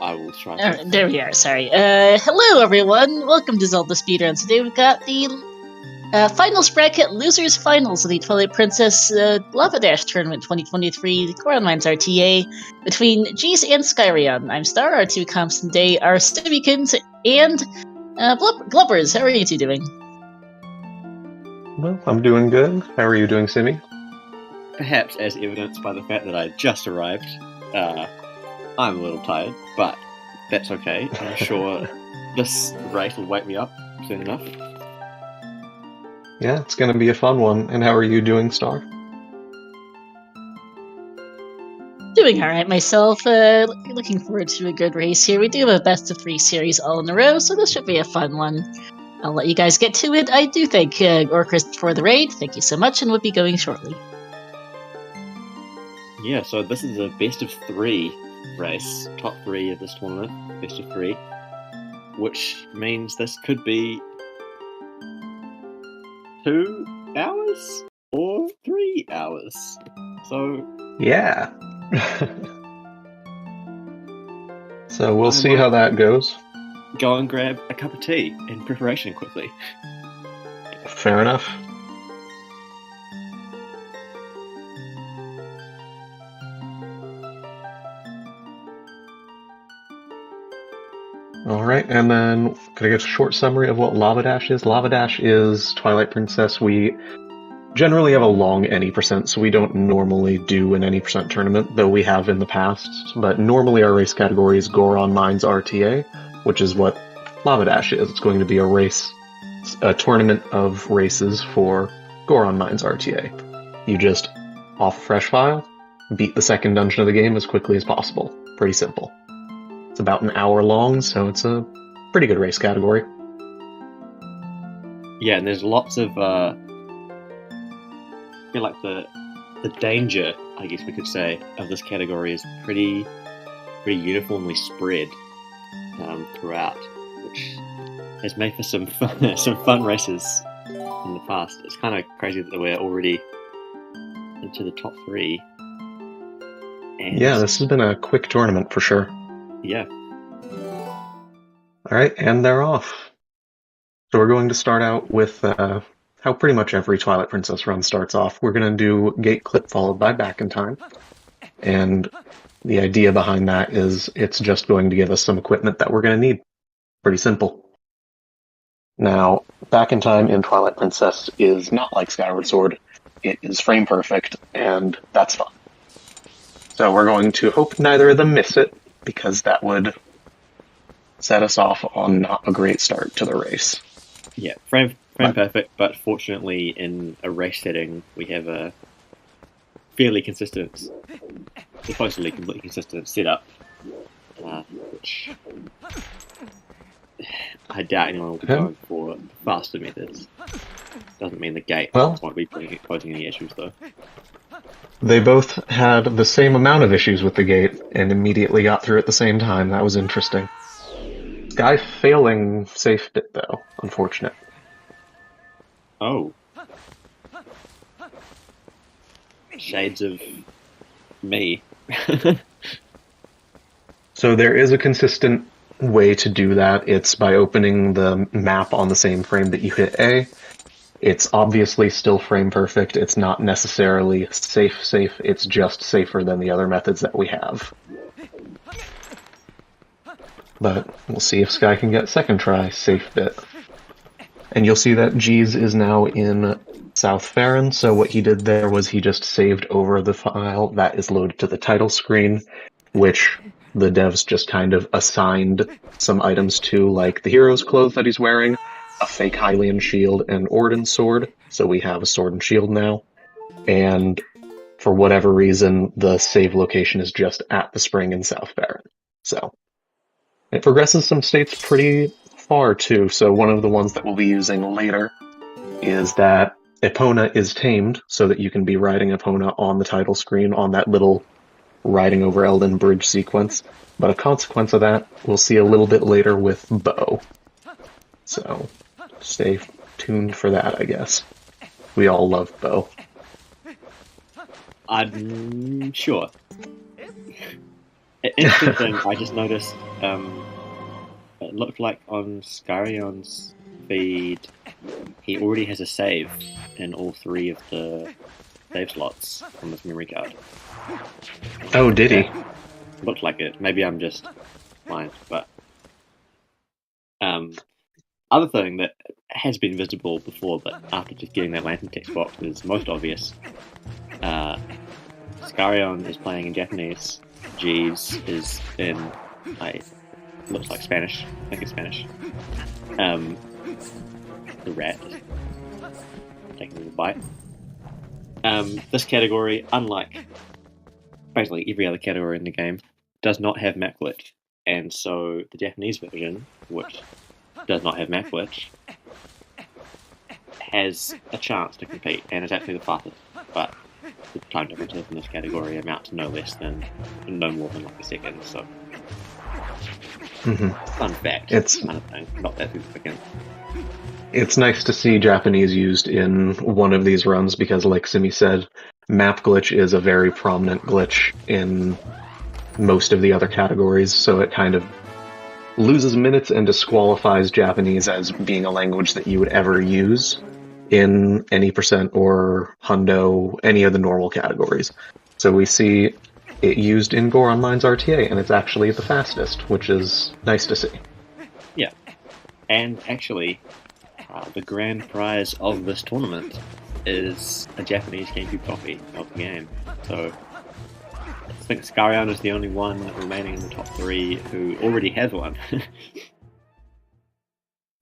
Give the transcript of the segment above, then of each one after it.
I will try. There we are, sorry. Hello everyone, welcome to Zelda Speedruns. Today we've got the finals bracket losers finals of the Twilight Princess LavaDash Tournament 2023, the Goron RTA, between Jeez and Skyreon. I'm Star, our two comps today are Stimmykins and Blubbers. How are you two doing? Well, I'm doing good. How are you doing, Simmy? Perhaps as evidenced by the fact that I just arrived, I'm a little tired, but that's okay. I'm sure this race will wake me up soon enough. Yeah, it's going to be a fun one. And how are you doing, Star? Doing alright myself. Looking forward to a good race here. We do have a best of 3 series all in a row, so this should be a fun one. I'll let you guys get to it. I do thank Orchrist for the raid. Thank you so much, and we'll be going shortly. Yeah, so this is a best of 3 race, top 3 of this tournament, best of 3, which means this could be 2 hours or 3 hours. So yeah. So we'll see how that goes. Go and grab a cup of tea in preparation quickly. Fair enough. Alright, and then could I get a short summary of what LavaDash is? LavaDash is Twilight Princess. We generally have a long any percent, so we don't normally do an any percent tournament, though we have in the past. But normally our race category is Goron Mines RTA, which is what LavaDash is. It's going to be a tournament of races for Goron Mines RTA. You just off a fresh file, beat the second dungeon of the game as quickly as possible. Pretty simple. It's about an hour long, so it's a pretty good race category. Yeah, and there's lots of I feel like the danger, I guess we could say, of this category is pretty uniformly spread throughout, which has made for some fun races in the past. It's kind of crazy that we're already into the top 3. And yeah, this has been a quick tournament for sure. Yeah. Alright, and they're off. So we're going to start out with how pretty much every Twilight Princess run starts off. We're going to do Gate Clip followed by Back in Time. And the idea behind that is it's just going to give us some equipment that we're going to need. Pretty simple. Now, Back in Time in Twilight Princess is not like Skyward Sword. It is frame perfect, and that's fun. So we're going to hope neither of them miss it, because that would set us off on not a great start to the race. Yeah, frame perfect, but fortunately in a race setting we have a fairly consistent, supposedly completely consistent setup, which I doubt anyone will be going for faster methods. Doesn't mean the gate won't be posing any issues though. They both had the same amount of issues with the gate and immediately got through at the same time. That was interesting. Guy failing safe bit though, unfortunate. Oh. Shades of me. So there is a consistent way to do that. It's by opening the map on the same frame that you hit A. It's obviously still frame perfect. It's not necessarily safe. It's just safer than the other methods that we have. But we'll see if Sky can get second try safe bit. And you'll see that Jeez is now in South Farron, so what he did there was he just saved over the file that is loaded to the title screen, which the devs just kind of assigned some items to, like the hero's clothes that he's wearing, a fake Hylian shield, and Orden's sword, so we have a sword and shield now. And for whatever reason, the save location is just at the spring in South Farron. So it progresses some states pretty far too, so one of the ones that we'll be using later is that Epona is tamed, so that you can be riding Epona on the title screen on that little riding over Elden bridge sequence. But a consequence of that we'll see a little bit later with Bow. So stay tuned for that, I guess. We all love Bow. I'm sure. Interesting thing I just noticed it looked like on Skyreon's feed, he already has a save in all 3 of the save slots on this memory card. Oh, did he? Looked like it. Maybe I'm just blind, but other thing that has been visible before, but after just getting that lantern text box is most obvious. Skyreon is playing in Japanese. Jeeves is in, looks like Spanish. I think it's Spanish. The rat is taking a little bite. This category, unlike basically every other category in the game, does not have map glitch, and so the Japanese version, which does not have map glitch, has a chance to compete, and is actually the fastest. But the time differences in this category amount to no more than like a second. So, fun fact. It's kind of thing, not that significant. It's nice to see Japanese used in one of these runs because, like Simi said, map glitch is a very prominent glitch in most of the other categories, so it kind of loses minutes and disqualifies Japanese as being a language that you would ever use in any percent or hundo, any of the normal categories. So we see it used in Goron Mine's RTA, and it's actually the fastest, which is nice to see. Yeah, and actually, the grand prize of this tournament is a Japanese GameCube copy of the game. So I think Skyreon is the only one remaining in the top 3 who already has one.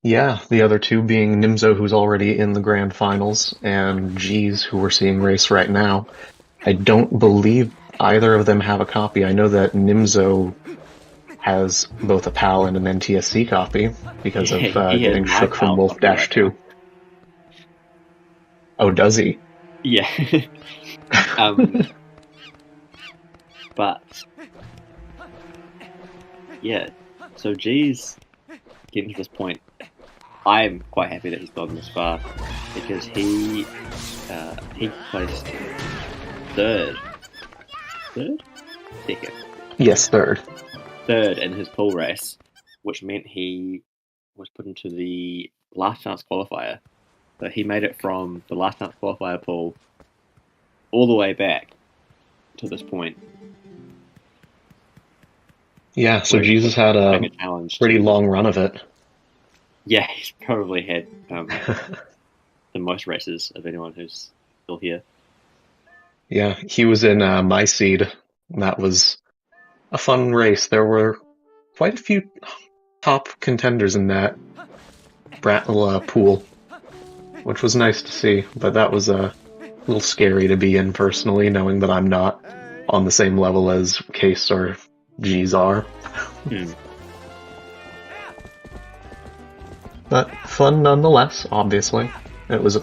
Yeah, the other 2 being Nimzo, who's already in the grand finals, and G's, who we're seeing race right now. I don't believe either of them have a copy. I know that Nimzo has both a PAL and an NTSC copy because of getting shook from Wolf-2. Right. Oh, does he? Yeah. But yeah, so G's getting to this point. I'm quite happy that he's gotten this far because he placed third, second. Yes, third in his pool race, which meant he was put into the last chance qualifier. So he made it from the last chance qualifier pool all the way back to this point. Yeah, so Jesus had a pretty long run of it. Yeah, he's probably had the most races of anyone who's still here. Yeah, he was in my seed. That was a fun race. There were quite a few top contenders in that pool, which was nice to see, but that was a little scary to be in personally, knowing that I'm not on the same level as Case or G's are. But fun nonetheless, obviously. It was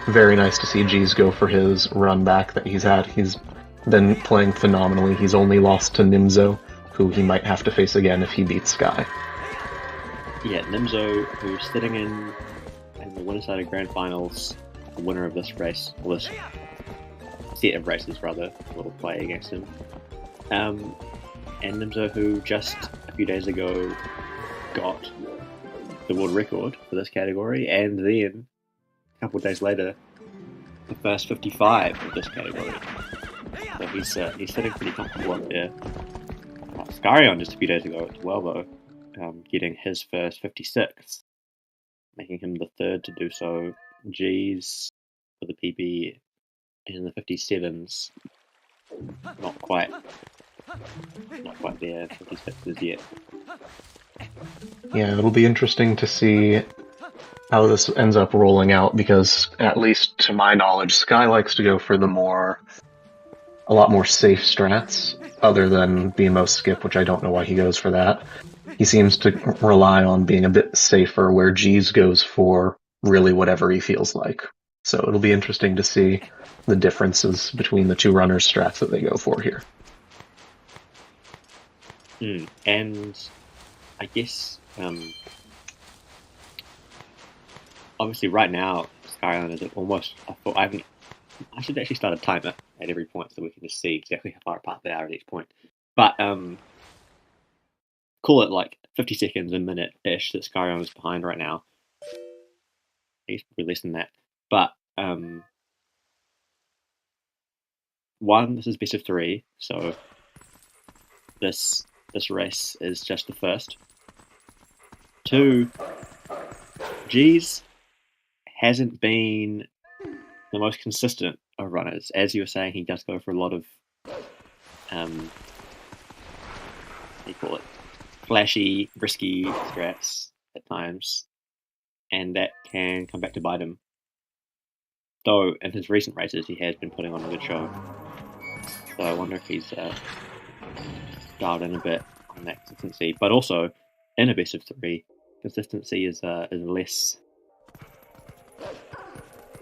very nice to see G's go for his run back that he's had. He's been playing phenomenally. He's only lost to Nimzo, who he might have to face again if he beats Sky. Yeah, Nimzo, who's sitting in the winner's side of Grand Finals, the winner of this race, or this set of races rather, will play against him. And Nimzo, who just a few days ago got the world record for this category, and then a couple of days later, the first 55 of this category. So he's sitting pretty comfortable up there. Skyreon just a few days ago as well, though, getting his first 56, making him the third to do so. G's for the PB in the 57s, not quite there, 56s yet. Yeah, it'll be interesting to see how this ends up rolling out, because at least to my knowledge, Sky likes to go for a lot more safe strats, other than BMO skip, which I don't know why he goes for that. He seems to rely on being a bit safer, where G's goes for really whatever he feels like. So it'll be interesting to see the differences between the 2 runners' strats that they go for here. And I guess obviously right now Skyreon is almost. I should actually start a timer at every point so we can just see exactly how far apart they are at each point. But call it like 50 seconds, a minute-ish that Skyreon is behind right now. He's probably less than that. But, one, this is best of 3, so this race is just the first. 2, G's hasn't been the most consistent of runners. As you were saying, he does go for a lot of, what do you call it, flashy, risky strats at times, and that can come back to bite him. Though in his recent races, he has been putting on a good show. So I wonder if he's dialed in a bit on that consistency. But also, in a best of 3, consistency is less.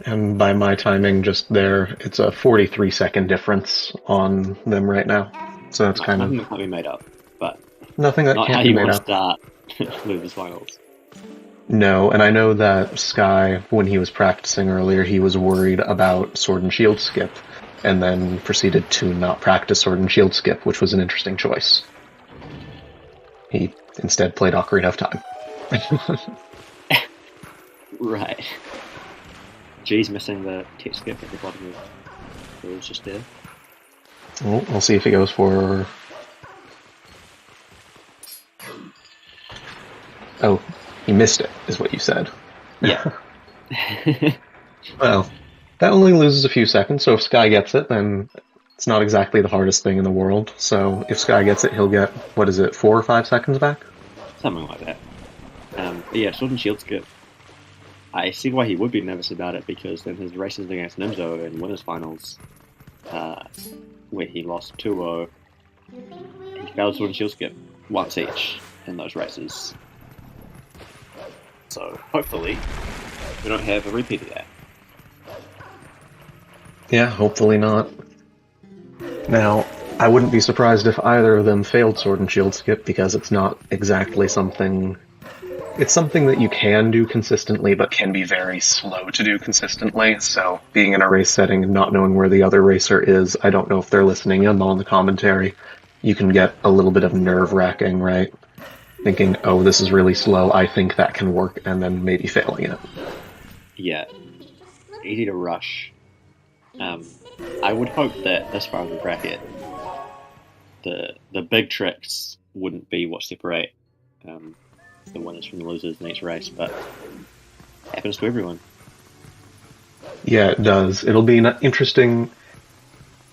And by my timing, just there, it's a 43-second difference on them right now. So that's kind of nothing that can't be made up, but nothing that not can't how be you made want to up. start Losers Finals. No, and I know that Sky, when he was practicing earlier, he was worried about Sword and Shield skip, and then proceeded to not practice Sword and Shield skip, which was an interesting choice. He instead played Ocarina of Time. Right. G's missing the tech skip at the bottom of the rules just there. Well, we'll see if he goes for... Oh, he missed it, is what you said. Yeah. Well, that only loses a few seconds, so if Sky gets it, then it's not exactly the hardest thing in the world. So if Sky gets it, he'll get, 4 or 5 seconds back? Something like that. But yeah, Sword and Shield skip. I see why he would be nervous about it, because in his races against Nimzo in Winners Finals, where he lost 2-0, he failed Sword and Shield skip once each in those races. So hopefully we don't have a repeat of that. Yeah, hopefully not. Now, I wouldn't be surprised if either of them failed Sword and Shield skip, because it's not exactly something... It's something that you can do consistently, but can be very slow to do consistently, so being in a race setting and not knowing where the other racer is, I don't know if they're listening in on the commentary, you can get a little bit of nerve-wracking, right? Thinking, oh, this is really slow, I think that can work, and then maybe failing it. Yeah. Easy to rush. I would hope that this far in the bracket, the big tricks wouldn't be what separate the winners from the losers in each race, but it happens to everyone. Yeah, it does. It'll be interesting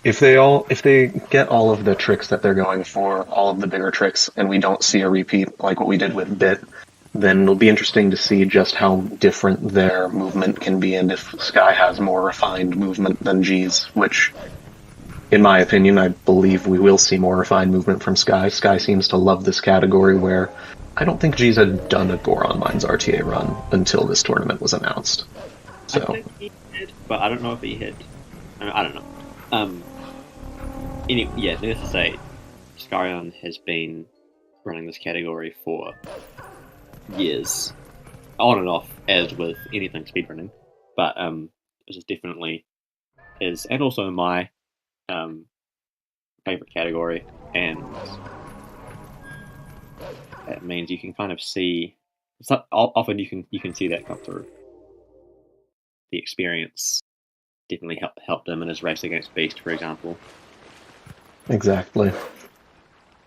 if they get all of the tricks that they're going for, all of the bigger tricks, and we don't see a repeat like what we did with Bit, then it'll be interesting to see just how different their movement can be, and if Sky has more refined movement than G's, which, in my opinion, I believe we will see more refined movement from Sky. Sky seems to love this category, where I don't think G's had done a Goron Mines RTA run until this tournament was announced. So I think he did, but I don't know if he had. I don't know. Anyway, yeah, needless to say, Skyreon has been running this category for years, on and off, as with anything speedrunning. But this is definitely his, and also my favorite category, and that means you can kind of see. Often you can see that come through. The experience definitely helped him in his race against Beast, for example. Exactly.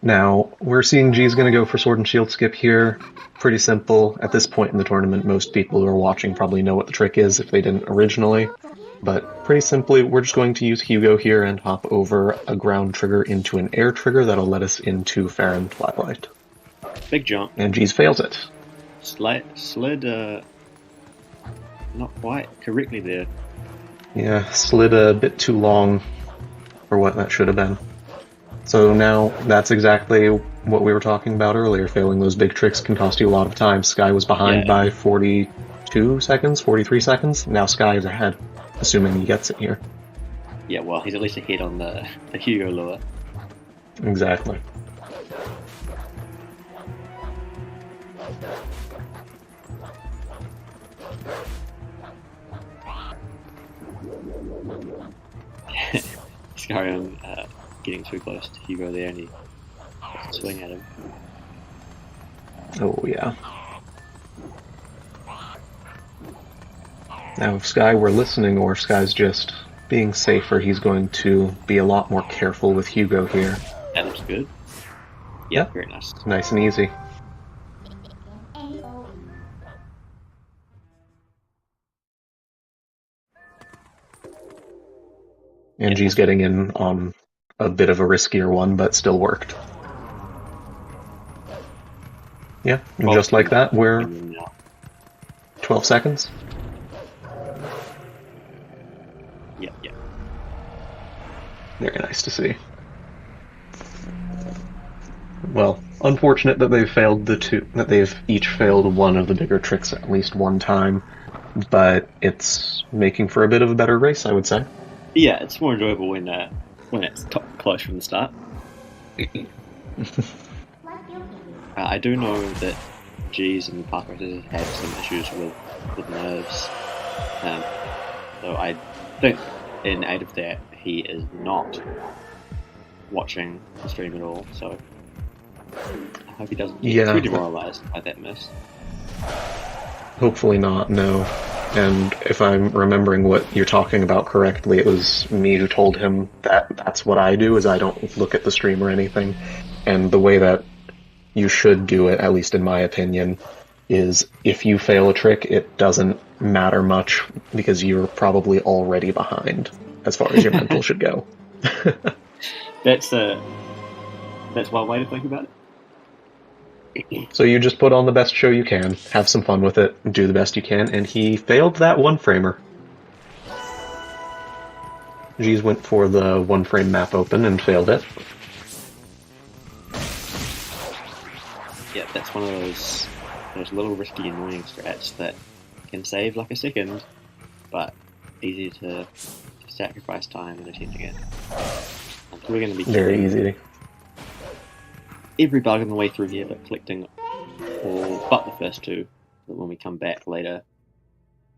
Now, we're seeing G's going to go for Sword and Shield skip here. Pretty simple. At this point in the tournament, most people who are watching probably know what the trick is if they didn't originally. But pretty simply, we're just going to use Hugo here and hop over a ground trigger into an air trigger that'll let us into Farron Twilight. Big jump. And G's fails it. Slid not quite correctly there. Yeah, slid a bit too long for what that should have been. So now, that's exactly what we were talking about earlier. Failing those big tricks can cost you a lot of time. Sky was behind by 42 seconds, 43 seconds. Now Sky is ahead, assuming he gets it here. Yeah, well, he's at least ahead on the Hugo lure. Exactly. Skyreon getting too close to Hugo there, and he swing at him. Oh, yeah. Now, if Sky were listening, or if Sky's just being safer, he's going to be a lot more careful with Hugo here. That looks good. Yep. Very nice. Nice and easy. And G's getting in on a bit of a riskier one, but still worked. Yeah, and just like that, we're 12 seconds. Yeah. Very nice to see. Well, unfortunate that they've each failed one of the bigger tricks at least one time, but it's making for a bit of a better race, I would say. Yeah, it's more enjoyable when it's close from the start. I do know that G's and the past races have had some issues with nerves, so I think in aid of that he is not watching the stream at all. So I hope he doesn't get too demoralized by that miss. Hopefully not, no. And if I'm remembering what you're talking about correctly, it was me who told him that that's what I do, is I don't look at the stream or anything. And the way that you should do it, at least in my opinion, is if you fail a trick, it doesn't matter much because you're probably already behind as far as your mental should go. That's one way to think about it. So you just put on the best show you can, have some fun with it, do the best you can, and he failed that one-framer. G's went for the one-frame map open and failed it. Yeah, that's one of those little risky, annoying strats that can save like a second, but easy to sacrifice time and attempt again. So we're going to be very easy. Every bug on the way through here, but collecting all but the first two. But when we come back later,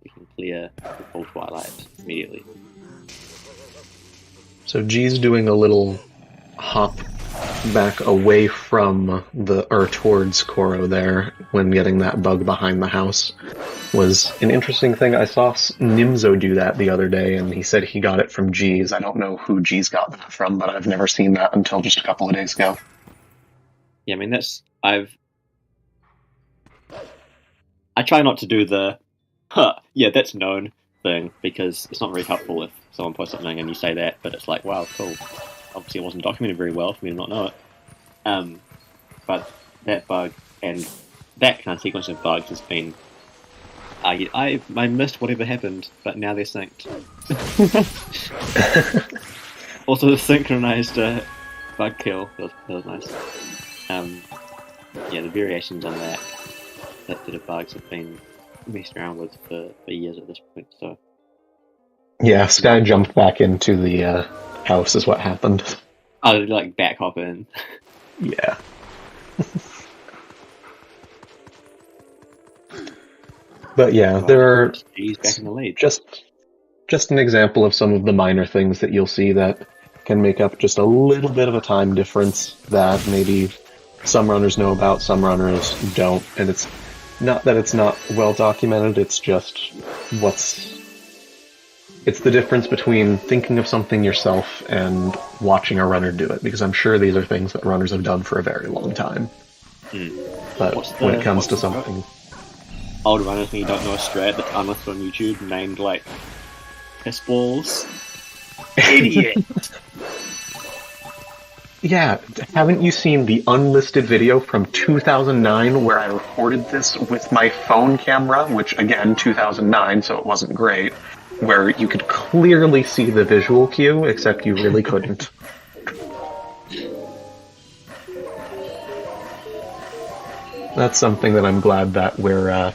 we can clear the full Twilight immediately. So G's doing a little hop back away from towards Koro there when getting that bug behind the house was an interesting thing. I saw Nimzo do that the other day, and he said he got it from G's. I don't know who G's got that from, but I've never seen that until just a couple of days ago. Yeah, I mean, I try not to do the, yeah, that's known thing, because it's not very helpful if someone posts something and you say that, but it's like, wow, cool. Obviously it wasn't documented very well for me to not know it. But that bug and that kind of sequence of bugs has been, I missed whatever happened, but now they're synced. Also the synchronized bug kill, that was nice. Yeah, the variations on that bit of bugs have been messed around with for years at this point, so... Yeah, Sky jumped back into the house is what happened. Oh, like back hop in. Yeah. But yeah, there are back in the lead. Just an example of some of the minor things that you'll see that can make up just a little bit of a time difference that maybe some runners know about, some runners don't, and it's not that it's not well documented, it's just it's the difference between thinking of something yourself and watching a runner do it, because I'm sure these are things that runners have done for a very long time. But when it comes to something... Old runners when you don't know a strat that's unlisted on YouTube named, like, piss balls. Idiot! Yeah, haven't you seen the unlisted video from 2009 where I recorded this with my phone camera, which, again, 2009, so it wasn't great, where you could clearly see the visual cue, except you really couldn't. That's something that I'm glad that we're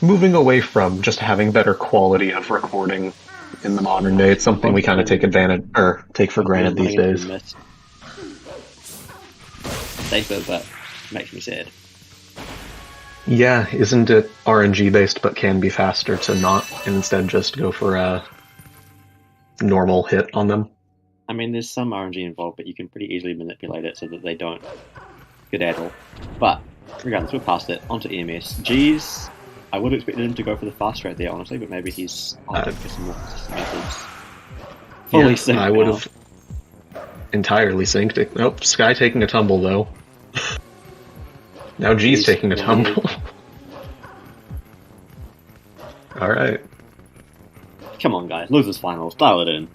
moving away from, just having better quality of recording in the modern day. It's something we kind of take for granted these days. Safer, but makes me sad. Yeah, isn't it RNG based, but can be faster to not, and instead just go for a normal hit on them? I mean, there's some RNG involved, but you can pretty easily manipulate it so that they don't skedaddle. But regardless, we're past it. Onto EMS. G's, I would have expected him to go for the fast strat there, honestly, but maybe he's opting for some more consistent methods. Fully synced I would now. have entirely synced it. Nope, Sky taking a tumble though. Now G's taking a tumble. Alright. Come on, guys. Losers finals. Dial it in.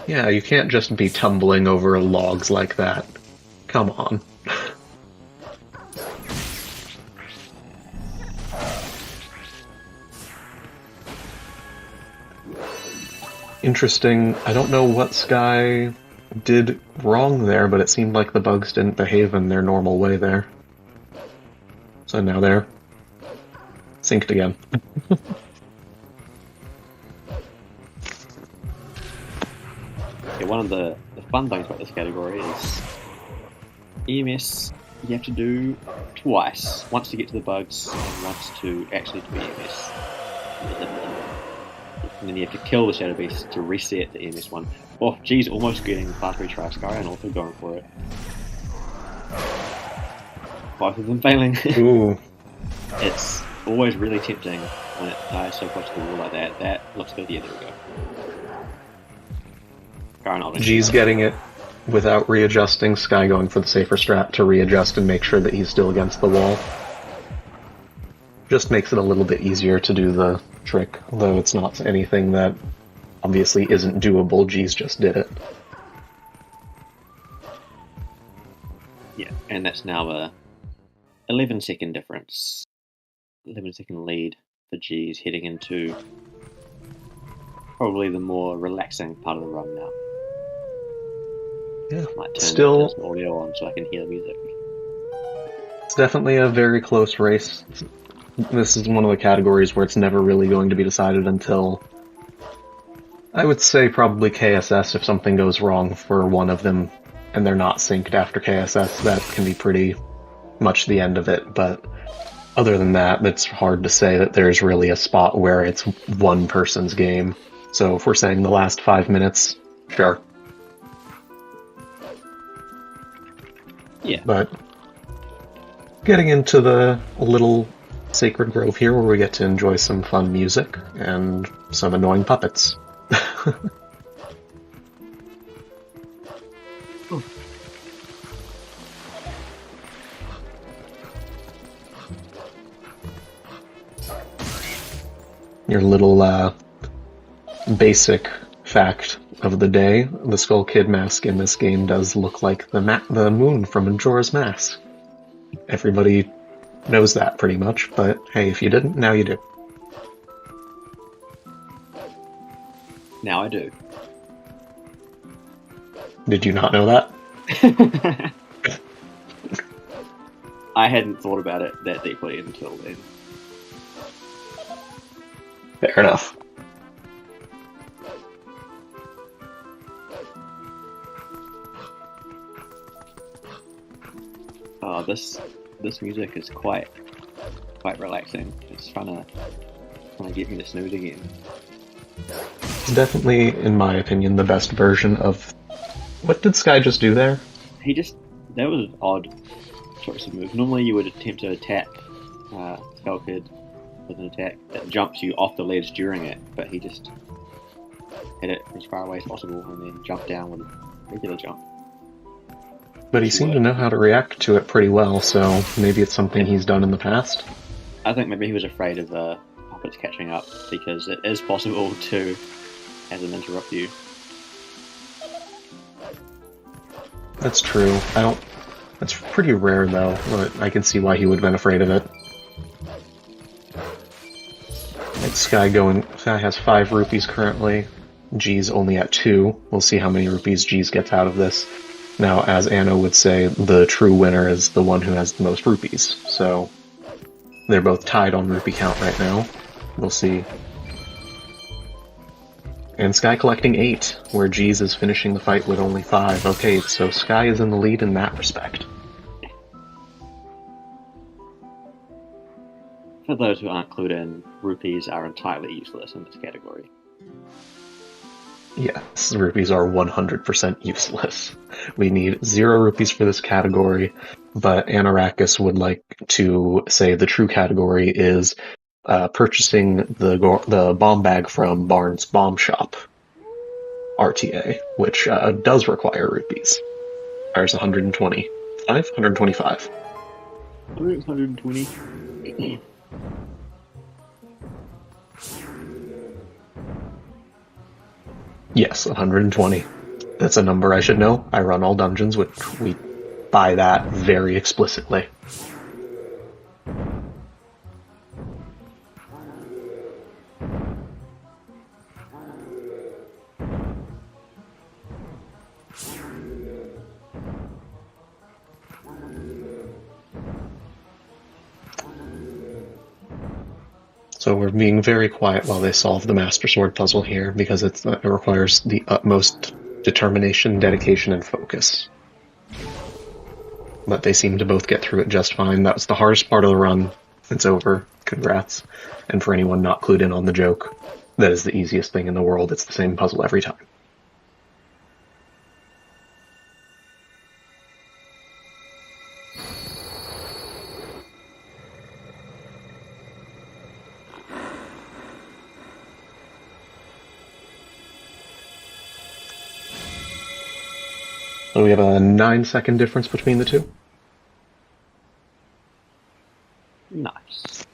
Yeah, you can't just be tumbling over logs like that. Come on. Interesting. I don't know what Sky did wrong there, but it seemed like the bugs didn't behave in their normal way there. So now they're synced again. Okay, one of the fun things about this category is EMS you have to do twice. Once to get to the bugs, and once to actually do EMS. And then you have to kill the Shadow Beast to reset the EMS one. Oh, geez, almost getting fast retry. Skyreon also going for it. Both of them failing. Ooh. It's always really tempting when it dies so close to the wall like that. That looks good. Yeah, there we go. Skyreon G's getting it without readjusting. Sky going for the safer strat to readjust and make sure that he's still against the wall. Just makes it a little bit easier to do the trick, though it's not anything that obviously isn't doable. G's just did it. Yeah, and that's now a 11-second difference. 11-second lead for G's heading into probably the more relaxing part of the run now. Yeah, Might turn still some audio on so I can hear the music. it's definitely a very close race. This is one of the categories where it's never really going to be decided until, I would say, probably KSS. If something goes wrong for one of them and they're not synced after KSS, that can be pretty much the end of it. But other than that, it's hard to say that there's really a spot where it's one person's game. So if we're saying the last 5 minutes, sure. Yeah. But getting into the little sacred grove here where we get to enjoy some fun music and some annoying puppets. Your little basic fact of the day: the Skull Kid mask in this game does look like the moon from Majora's Mask. Everybody knows that pretty much, but hey, if you didn't, now you do. Now I do. Did you not know that? I hadn't thought about it that deeply until then. Fair enough. Oh, this music is quite relaxing. It's trying to get me to snooze again. It's definitely, in my opinion, the best version of... What did Sky just do there? That was an odd choice of move. Normally you would attempt to attack Skull Kid with an attack that jumps you off the ledge during it, but he just hit it as far away as possible and then jumped down with a regular jump. But he seemed to know how to react to it pretty well, so maybe it's something he's done in the past. I think maybe he was afraid of puppets catching up, because it is possible to have them interrupt you. That's true. That's pretty rare though, but I can see why he would have been afraid of it. Sky has 5 rupees currently. G's only at 2. We'll see how many rupees G's gets out of this. Now, as Anna would say, the true winner is the one who has the most rupees. So they're both tied on rupee count right now. We'll see. And Sky collecting 8, where G's is finishing the fight with only 5. Okay, so Sky is in the lead in that respect. For those who aren't clued in, rupees are entirely useless in this category. Yes, rupees are 100% useless. We need 0 rupees for this category, but Anarakis would like to say the true category is purchasing the bomb bag from Barnes Bomb Shop, RTA, which does require rupees. Requires 125? 125. 120. Yes, 120. That's a number I should know. I run all dungeons, which we buy that very explicitly. So we're being very quiet while they solve the Master Sword puzzle here, because it requires the utmost determination, dedication, and focus. But they seem to both get through it just fine. That was the hardest part of the run. It's over. Congrats. And for anyone not clued in on the joke, that is the easiest thing in the world. It's the same puzzle every time. So we have a 9-second difference between the two. Nice.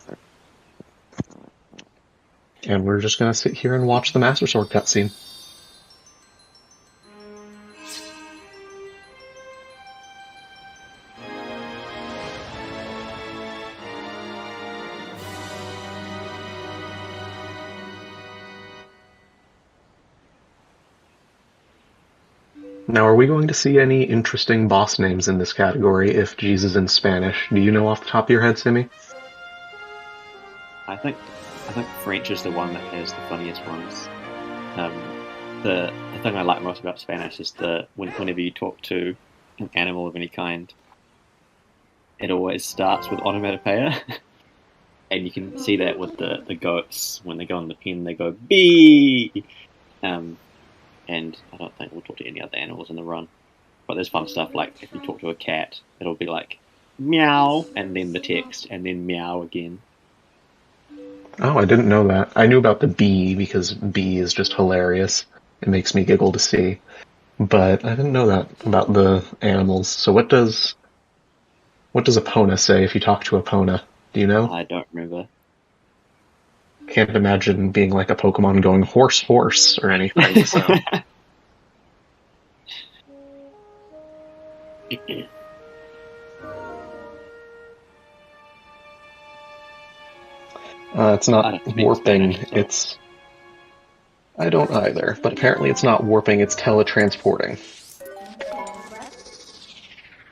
And we're just going to sit here and watch the Master Sword cutscene. Now, are we going to see any interesting boss names in this category if G's is in Spanish? Do you know off the top of your head, Simi? I think French is the one that has the funniest ones. The thing I like most about Spanish is whenever you talk to an animal of any kind, it always starts with onomatopoeia. And you can see that with the goats. When they go on the pen, they go bee. And I don't think we'll talk to any other animals in the run. But there's fun stuff, like if you talk to a cat, it'll be like meow, and then the text, and then meow again. Oh, I didn't know that. I knew about the bee, because bee is just hilarious. It makes me giggle to see. But I didn't know that about the animals. So what does Epona say if you talk to Epona? Do you know? I don't remember. Can't imagine being like a Pokemon going horse, horse, or anything. So. It's not warping, it's... I don't either, but apparently it's not warping, it's teletransporting.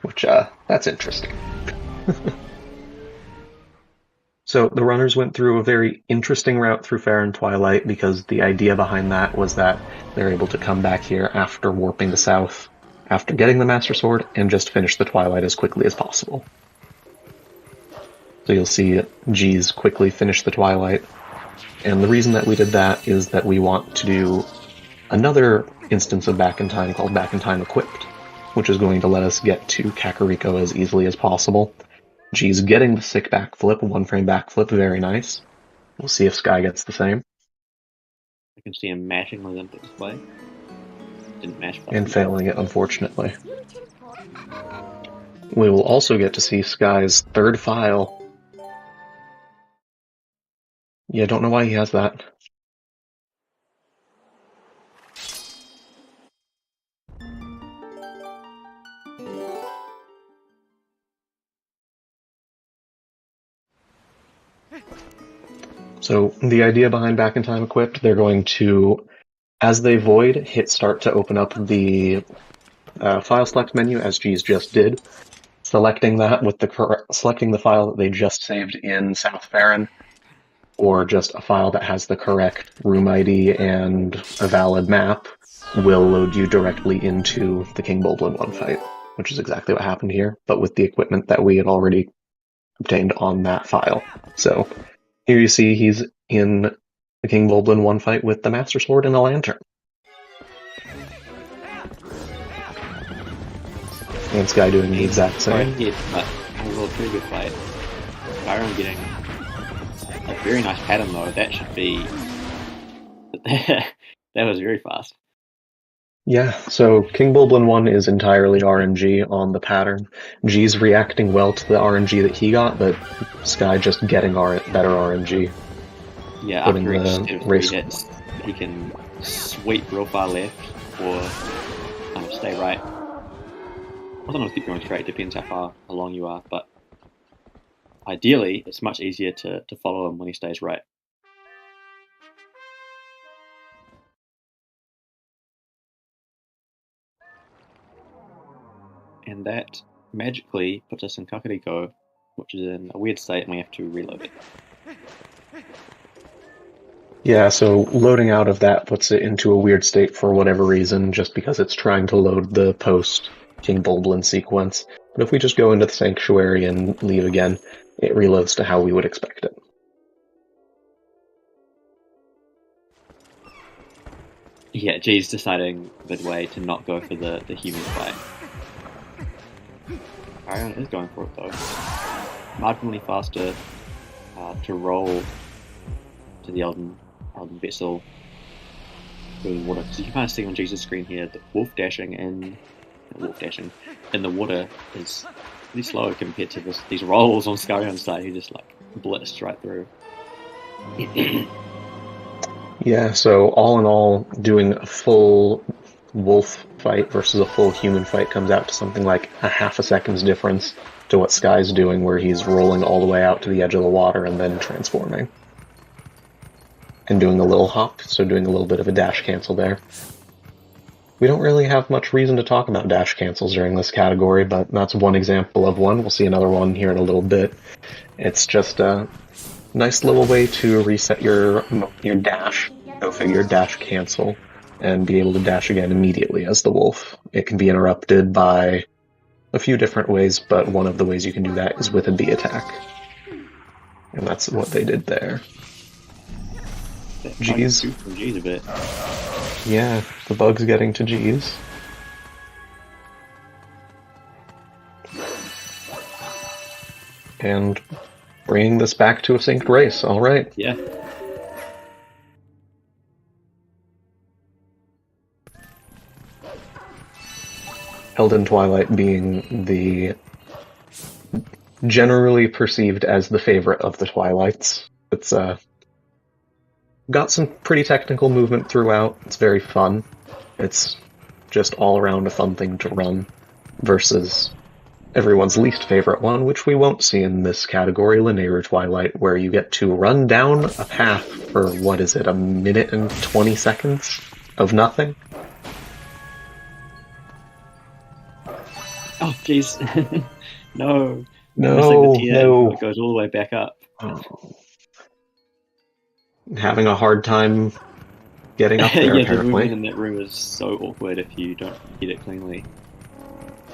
Which, that's interesting. So the runners went through a very interesting route through Fair and Twilight, because the idea behind that was that they're able to come back here after warping the south, after getting the Master Sword, and just finish the Twilight as quickly as possible. So you'll see G's quickly finish the Twilight. And the reason that we did that is that we want to do another instance of Back in Time called Back in Time Equipped, which is going to let us get to Kakariko as easily as possible. G's getting the sick backflip, 1-frame backflip, very nice. We'll see if Sky gets the same. I can see him mashing the Olympic display. Didn't mash button. And failing it, unfortunately. We will also get to see Sky's third file. Yeah, don't know why he has that. So the idea behind Back in Time Equipped, they're going to, as they void, hit start to open up the file select menu, as G's just did, selecting that with selecting the file that they just saved in South Farron, or just a file that has the correct room ID and a valid map, will load you directly into the King Bulblin 1 fight, which is exactly what happened here, but with the equipment that we had already obtained on that file. So here you see he's in the King Bulblin 1 fight with the Master Sword and a lantern. And Sky doing the exact Sorry, same. hit, but a real pretty good fight. Skyreon getting a very nice pattern though. That should be. That was very fast. Yeah, so King Bulblin 1 is entirely RNG on the pattern. G's reacting well to the RNG that he got, but Sky just getting better RNG. Yeah, Putting after each the set of 3 race- hits, he can sweep real far left or kind of stay right. Sometimes keep going straight, depends how far along you are, but ideally it's much easier to follow him when he stays right. And that magically puts us in Kakariko, which is in a weird state and we have to reload it. Yeah, so loading out of that puts it into a weird state for whatever reason, just because it's trying to load the post King Bulblin sequence. But if we just go into the Sanctuary and leave again, it reloads to how we would expect it. Yeah, G's deciding midway to not go for the human fight. Skyreon is going for it though. Marginally faster to roll to the Elden Vessel through the water. So you can kind of see on G's screen here that wolf dashing in the water is pretty slow compared to these rolls on Skyreon's side. He just like blitzed right through. Yeah, so all in all, doing a full wolf fight versus a full human fight comes out to something like a half a second's difference to what Sky's doing, where he's rolling all the way out to the edge of the water and then transforming. And doing a little hop, so doing a little bit of a dash cancel there. We don't really have much reason to talk about dash cancels during this category, but that's one example of one. We'll see another one here in a little bit. It's just a nice little way to reset your dash, go figure, dash cancel, and be able to dash again immediately as the wolf. It can be interrupted by a few different ways, but one of the ways you can do that is with a B attack. And that's what they did there. G's. G's a bit. Yeah, the bug's getting to G's. And bringing this back to a synced race, alright. Yeah. Elden Twilight being the generally perceived as the favorite of the Twilights. It's got some pretty technical movement throughout. It's very fun. It's just all around a fun thing to run versus everyone's least favorite one, which we won't see in this category, Linear Twilight, where you get to run down a path for, what is it, 1 minute and 20 seconds of nothing? Oh, jeez. No. No, Missing the TN, no. It goes all the way back up. Oh. Having a hard time getting up there, Yeah, the apparently. movement in that room is so awkward if you don't hit it cleanly.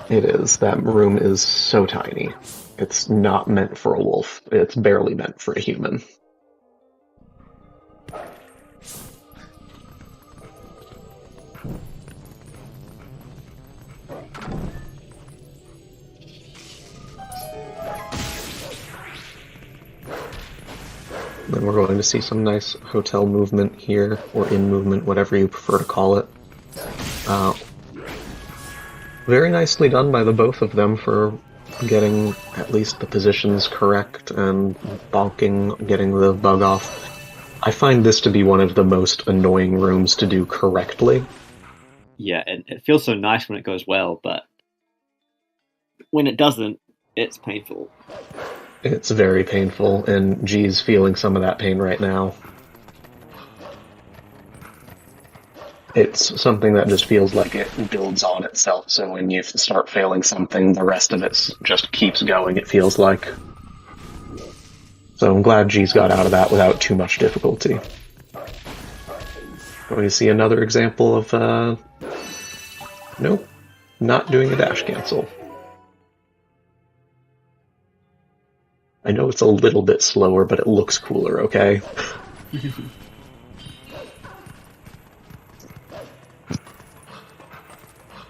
It is. That room is so tiny. It's not meant for a wolf. It's barely meant for a human. Then we're going to see some nice hotel movement here, or in movement, whatever you prefer to call it. Very nicely done by the both of them for getting at least the positions correct and bonking, getting the bug off. I find this to be one of the most annoying rooms to do correctly. Yeah, and it feels so nice when it goes well, but when it doesn't, it's painful. It's very painful, and G's feeling some of that pain right now. It's something that just feels like it builds on itself, so when you start failing something, the rest of it just keeps going, it feels like. So I'm glad G's got out of that without too much difficulty. Going to see another example of, nope, not doing a dash cancel. I know it's a little bit slower, but it looks cooler, okay?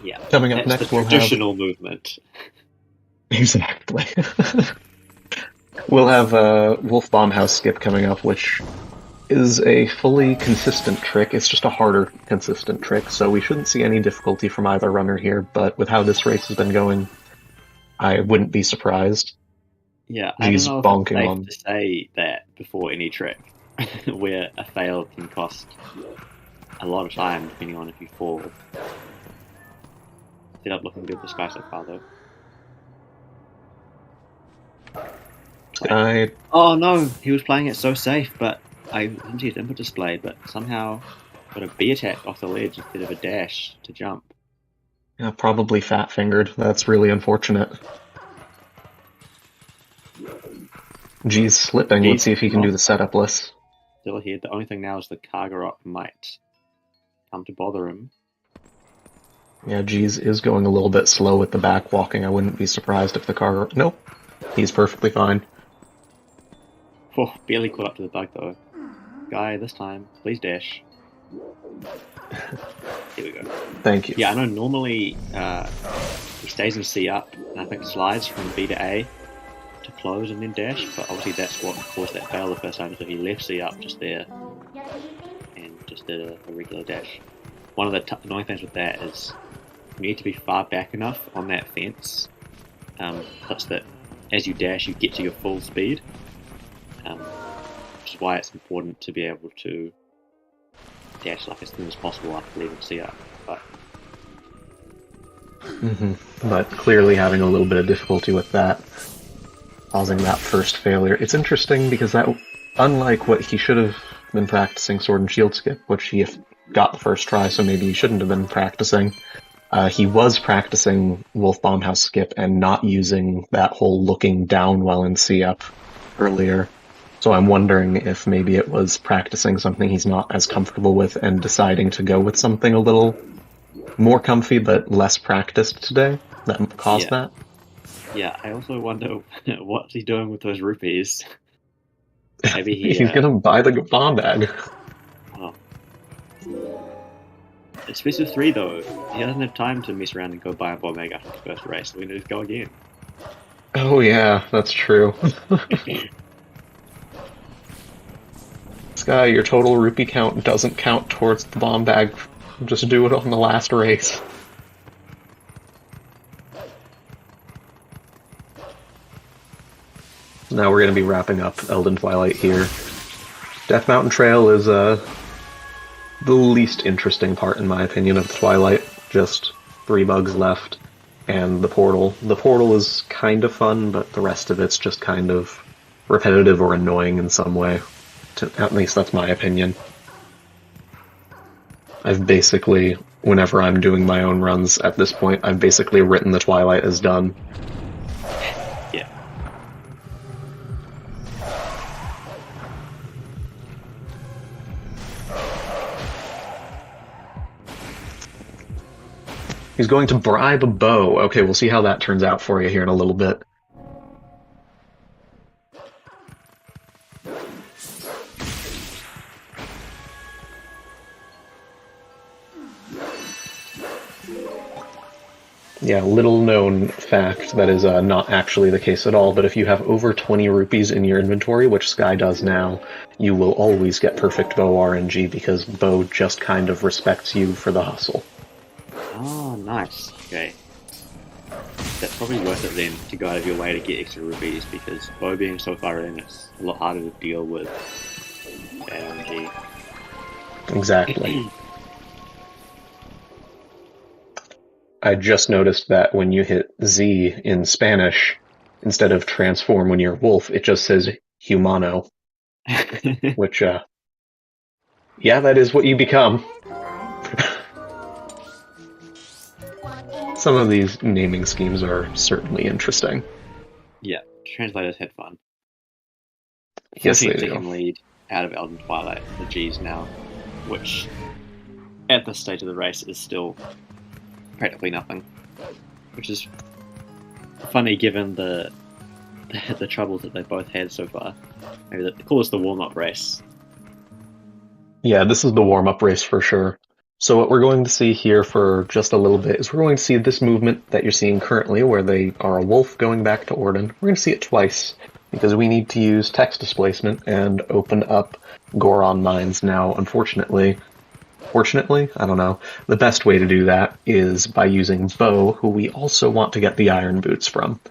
Yeah. Coming up That's next, the we'll have... traditional movement. Exactly. We'll have Wolf Bombhouse Skip coming up, which is a fully consistent trick. It's just a harder consistent trick, so we shouldn't see any difficulty from either runner here, but with how this race has been going, I wouldn't be surprised. Yeah, I don't He's know if it's bonking safe on... to say that before any trick, where a fail can cost a lot of time depending on if you fall. Set up looking good for Sky so far though. Sky... Oh no, he was playing it so safe, but I didn't see his input display, but somehow got a B attack off the ledge instead of a dash to jump. Yeah, probably fat-fingered. That's really unfortunate. G's slipping. Let's see if he can do the setup list. Still ahead. The only thing now is the Kargarok might come to bother him. Yeah, G's is going a little bit slow with the back walking. I wouldn't be surprised if the Kargarok... Nope. He's perfectly fine. Oh, barely caught up to the bug though. Guy, this time, please dash. Here we go. Thank you. Yeah, I know normally he stays in C up, and I think slides from B to A to close and then dash, but obviously that's what caused that fail the first time, so he left C up just there and just did a regular dash. One of the annoying things with that is you need to be far back enough on that fence such that as you dash you get to your full speed, which is why it's important to be able to dash like as soon as possible after leaving C up. But clearly having a little bit of difficulty with that, causing that first failure. It's interesting because that, unlike what he should have been practicing Sword and Shield Skip, which he got the first try, so maybe he shouldn't have been practicing, he was practicing Wolf Bombhouse Skip and not using that whole looking down while in C up earlier. So I'm wondering if maybe it was practicing something he's not as comfortable with and deciding to go with something a little more comfy but less practiced today that caused that. Yeah, I also wonder what's he doing with those rupees. Maybe he's gonna buy the bomb bag. Oh. It's Space of 3 though. He doesn't have time to mess around and go buy a bomb bag after the first race. We need to go again. Oh yeah, that's true. Sky, your total rupee count doesn't count towards the bomb bag. Just do it on the last race. Now we're going to be wrapping up Elden Twilight here. Death Mountain Trail is the least interesting part, in my opinion, of the Twilight. Just 3 bugs left, and the portal. The portal is kind of fun, but the rest of it's just kind of repetitive or annoying in some way. At least that's my opinion. I've basically, whenever I'm doing my own runs at this point, I've basically written the Twilight as done. Yeah. He's going to bribe a bow. Okay, we'll see how that turns out for you here in a little bit. Yeah, little known fact that is not actually the case at all, but if you have over 20 rupees in your inventory, which Sky does now, you will always get perfect bow RNG because bow just kind of respects you for the hustle. Oh, nice. Okay. That's probably worth it then to go out of your way to get extra rupees because bow being so far in, it's a lot harder to deal with RNG. Exactly. I just noticed that when you hit Z in Spanish, instead of transform when you're wolf, it just says humano. Which, yeah, that is what you become. Some of these naming schemes are certainly interesting. Yeah, translators had fun. Yes, they Second do. lead out of Elden Twilight, the G's now, which at this stage of the race is still practically nothing, which is funny given the troubles that they both had so far. Maybe they call this the warm-up race. Yeah, this is the warm-up race for sure. So what we're going to see here for just a little bit is we're going to see this movement that you're seeing currently, where they are a wolf going back to Orden. We're going to see it twice, because we need to use text displacement and open up Goron mines now. Fortunately, I don't know. The best way to do that is by using Bo, who we also want to get the iron boots from.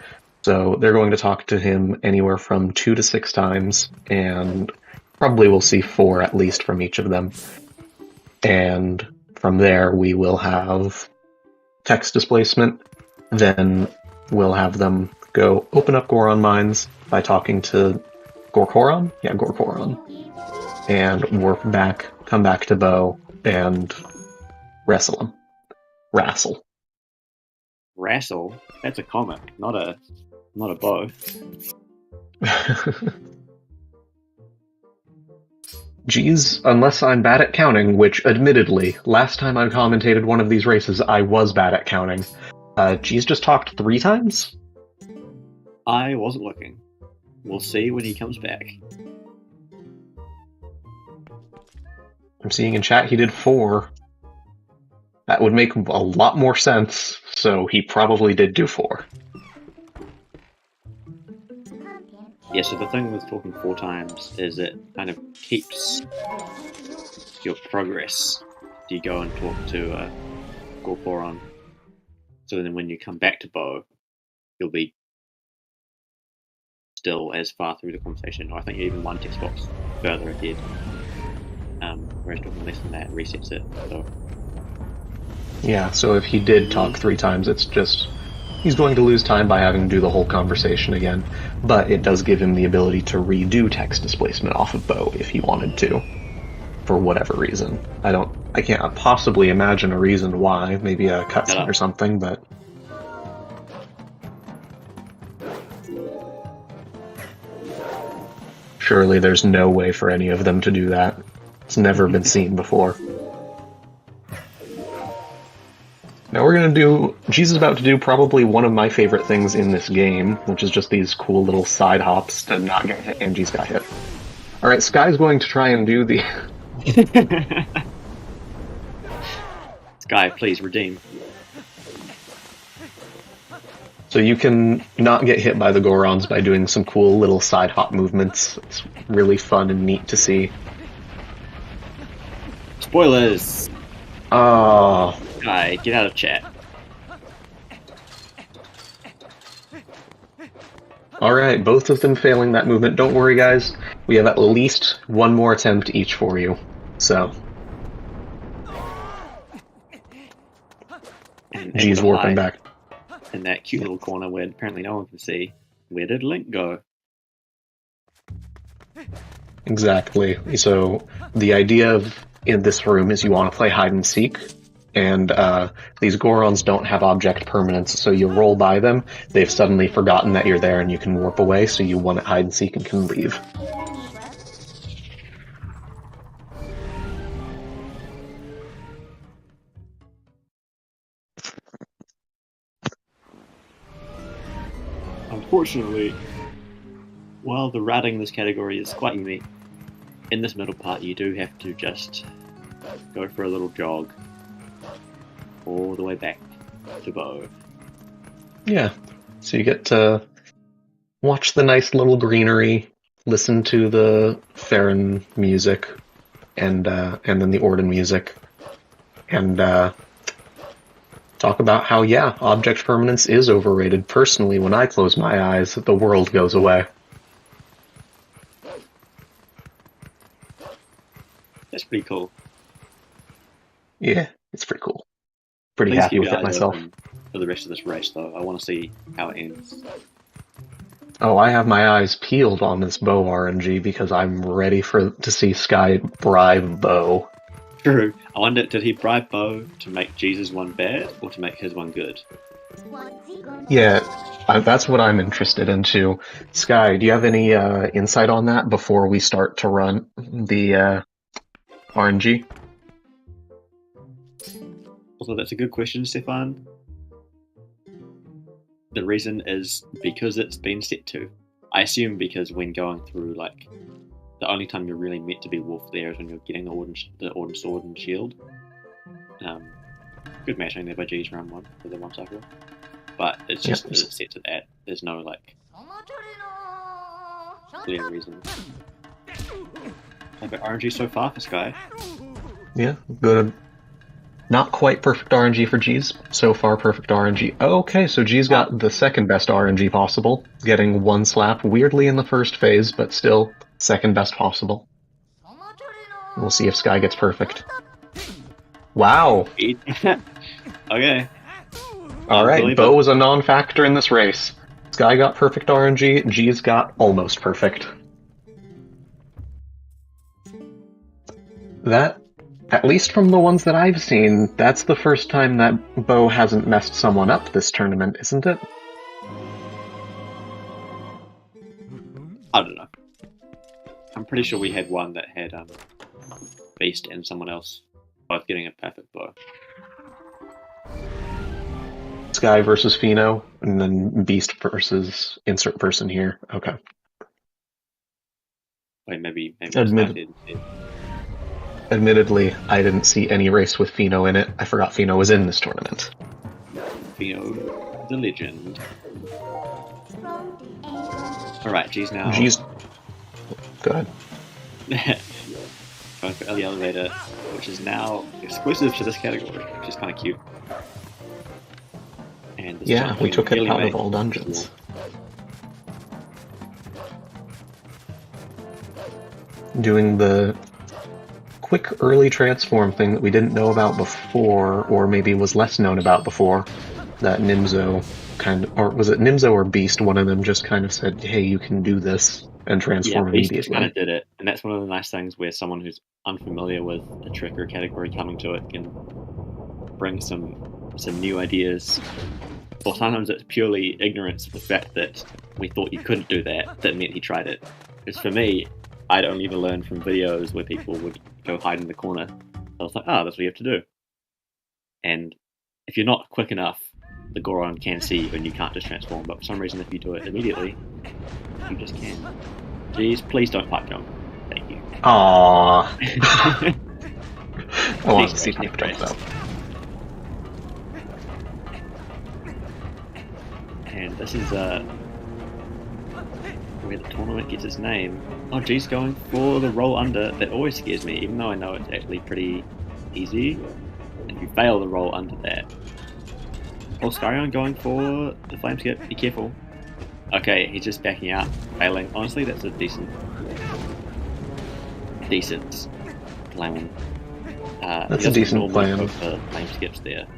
So they're going to talk to him anywhere from 2 to 6 times, and probably we'll see 4 at least from each of them. And from there, we will have text displacement. Then we'll have them go open up Goron mines by talking to Gorkoron? Yeah, Gorkoron. And come back to Bo, and wrestle him. Wrestle. Wrestle? That's a comic, not a bow. Geez, unless I'm bad at counting, which admittedly, last time I commentated one of these races, I was bad at counting. Geez just talked 3 times? I wasn't looking. We'll see when he comes back. I'm seeing in chat he did 4. That would make a lot more sense, so he probably did do 4. Yeah, so the thing with talking 4 times is it kind of keeps your progress. You go and talk to Gorkoron, so then when you come back to Bo, you'll be still as far through the conversation, or I think even 1 text box further ahead. Whereas talking less than that resets it. So. Yeah, so if he did talk 3 times, it's just he's going to lose time by having to do the whole conversation again. But it does give him the ability to redo text displacement off of Bo if he wanted to, for whatever reason. I can't possibly imagine a reason why. Maybe a cutscene or something, but. Surely there's no way for any of them to do that. It's never been seen before. Now we're gonna do... G's is about to do probably one of my favorite things in this game, which is just these cool little side hops to not get hit, and G's got hit. Alright, Sky's going to try and do the... Sky, please, redeem. So you can not get hit by the Gorons by doing some cool little side hop movements. It's really fun and neat to see. Spoilers! Oh. Sky, get out of chat. Alright, both of them failing that movement. Don't worry, guys. We have at least 1 more attempt each for you. So. G's warping back. In that cute little corner where apparently no one can see. Where did Link go? Exactly. So the idea in this room is you want to play hide and seek, and these Gorons don't have object permanence, so you roll by them, they've suddenly forgotten that you're there and you can warp away, so you want to hide and seek and can leave. Unfortunately, while the routing in this category is quite unique, in this middle part you do have to just go for a little jog all the way back to Bo. Yeah, so you get to watch the nice little greenery, listen to the Farron music, and then the Orden music, and talk about how, yeah, object permanence is overrated. Personally, when I close my eyes, the world goes away. That's pretty cool. Yeah, it's pretty cool. Pretty Please happy keep with your it eyes myself. open for the rest of this race, though. I want to see how it ends. Oh, I have my eyes peeled on this Bo RNG because I'm ready to see Sky bribe Bo. True. I wonder, did he bribe Bo to make Jesus one bad, or to make his one good? Yeah, that's what I'm interested in too. Sky, do you have any insight on that before we start to run the RNG? Also, that's a good question, Stefan. The reason is because it's been set to. I assume because when going through, like, the only time you're really meant to be wolf there is when you're getting the Orden Sword and Shield. Good matching there by G's round 1 for the 1 cycle. But it's just that it's set to that. There's no, like, clear reason. But RNG so far for Sky. Yeah, good. Not quite perfect RNG for G's. So far, perfect RNG. Okay, so G's got the second best RNG possible, getting 1 slap weirdly in the first phase, but still second best possible. We'll see if Sky gets perfect. Wow! Okay. Alright, Bo was a non-factor in this race. Sky got perfect RNG, G's got almost perfect. That, at least from the ones that I've seen, that's the first time that Bo hasn't messed someone up this tournament, isn't it? I don't know. I'm pretty sure we had one that had Beast and someone else both getting a perfect bow. Sky versus Pheno, and then Beast versus insert person here. Okay. Wait, maybe Admittedly, I didn't see any race with Pheno in it. I forgot Pheno was in this tournament. Pheno, the legend. Alright, G's now. G's. Go ahead. Going for early elevator, which is now exclusive to this category, which is kind of cute. And yeah, we took it out of all dungeons. Doing the quick early transform thing that we didn't know about before, or maybe was less known about before, that Nimzo kind of, or was it Nimzo or Beast, one of them just kind of said, hey, you can do this, and transform Beast immediately. kind of did it, and that's one of the nice things where someone who's unfamiliar with a trick or category coming to it can bring some new ideas. Or sometimes it's purely ignorance of the fact that we thought you couldn't do that meant he tried it. Because for me, I'd only ever learned from videos where people would go hide in the corner. I was like, that's what you have to do. And if you're not quick enough, the Goron can see you and you can't just transform. But for some reason, if you do it immediately, you just can. Jeez, please don't pipe jump. Thank you. Aww. I want to see pipe jump though. And this is where the tournament gets its name. Oh, G's going for the roll under. That always scares me, even though I know it's actually pretty easy. If you fail the roll under that. Oh, Skyreon going for the flame skip. Be careful. Okay, he's just backing out, failing. Honestly, that's a decent plan. That's a decent plan. For flame skips there.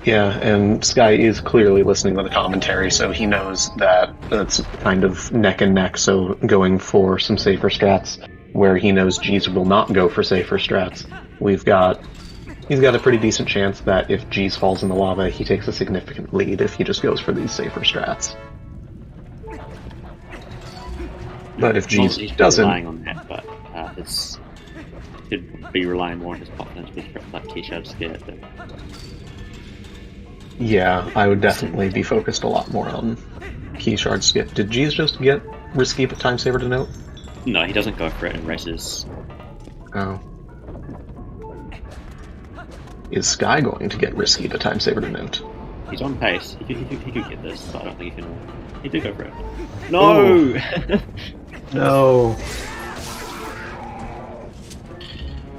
Yeah, and Sky is clearly listening to the commentary, so he knows that it's kind of neck and neck, so going for some safer strats, where he knows G's will not go for safer strats. He's got a pretty decent chance that if G's falls in the lava, he takes a significant lead if he just goes for these safer strats. But if G's doesn't... relying on that, but he'd be relying more on his confidence with like Keisha's skip. Yeah, I would definitely be focused a lot more on key shard skip. Did G's just get risky but time saver to note? No, he doesn't go for it in races. Oh. Is Sky going to get risky but time saver to note? He's on pace. He could get this, but I don't think he can. He did go for it. No! No!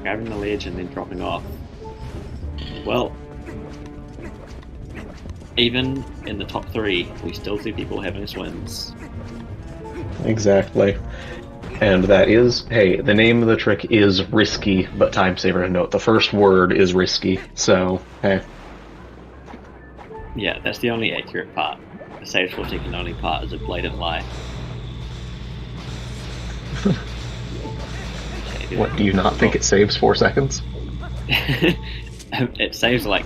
Grabbing the ledge and then dropping off. Well, even in the top 3, we still see people having swings. Exactly. And that is, hey, the name of the trick is risky, but time saver to note. The first word is risky, so, hey. Yeah, that's the only accurate part. The save for taking only part is a blatant lie. What, do you not think it saves 4 seconds? It saves like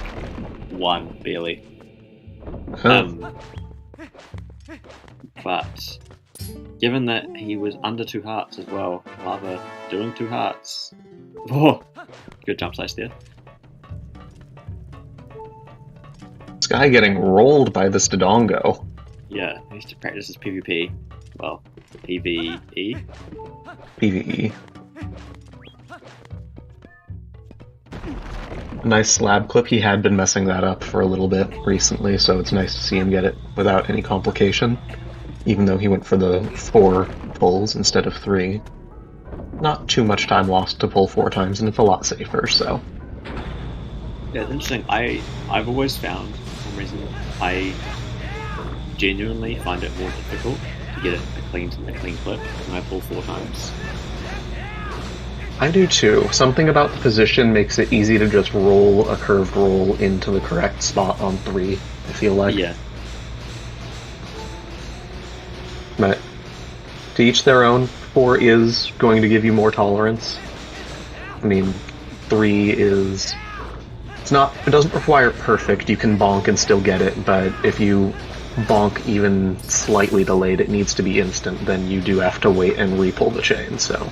1, barely. But given that he was under 2 hearts as well, Lava doing 2 hearts. Oh, good jump slice there. Sky getting rolled by this Dodongo. Yeah, he needs to practice his PvP. Well, PvE. PvE. nice slab clip. He had been messing that up for a little bit recently, so it's nice to see him get it without any complication, even though he went for the 4 pulls instead of 3. Not too much time lost to pull 4 times, and it's a lot safer, so... Yeah, it's interesting. I've always found, for some reason, I genuinely find it more difficult to get a clean clip when I pull 4 times. I do too. Something about the position makes it easy to just roll a curved roll into the correct spot on 3, I feel like. Yeah. But to each their own. 4 is going to give you more tolerance. I mean, 3 is... It doesn't require perfect, you can bonk and still get it, but if you bonk even slightly delayed, it needs to be instant, then you do have to wait and re-pull the chain, so...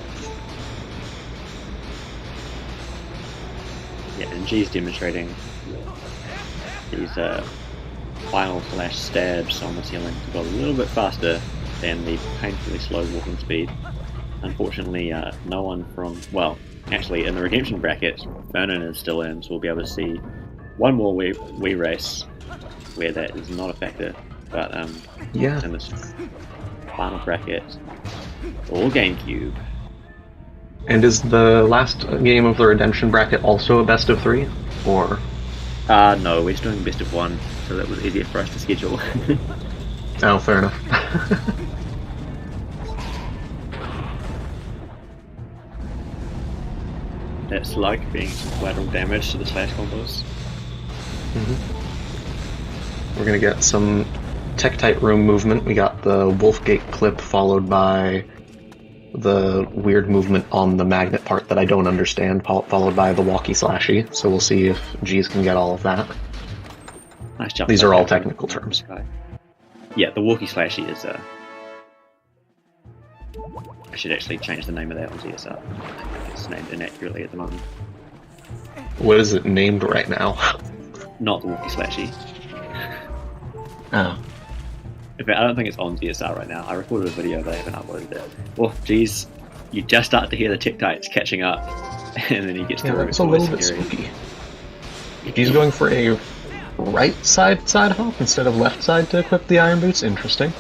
Yeah, and G's demonstrating these final/stabs on the ceiling to go a little bit faster than the painfully slow walking speed. Unfortunately, no one from... Well, actually, in the redemption bracket, Vernon is still in, so we'll be able to see one more Wii race where that is not a factor. But yeah. In this final bracket, all GameCube. And is the last game of the redemption bracket also a best of 3? Or? No, we're just doing best of 1, so that was easier for us to schedule. Oh, fair enough. That slug being some collateral damage to the slash combos. We're gonna get some Tektite room movement. We got the Wolfgate clip followed by the weird movement on the magnet part that I don't understand, followed by the walkie-slashy. So we'll see if G's can get all of that. Nice jump. These are all technical terms. Yeah, the walkie-slashy is I should actually change the name of that on ZSR. It's named inaccurately at the moment. What is it named right now? Not the walkie-slashy. Oh. In fact, I don't think it's on ZSR right now. I recorded a video, but I haven't uploaded it. Well, geez, you just start to hear the Tektites catching up, and then he gets yeah, to that's a little bit spooky. He's going for a right side hop instead of left side to equip the Iron Boots. Interesting.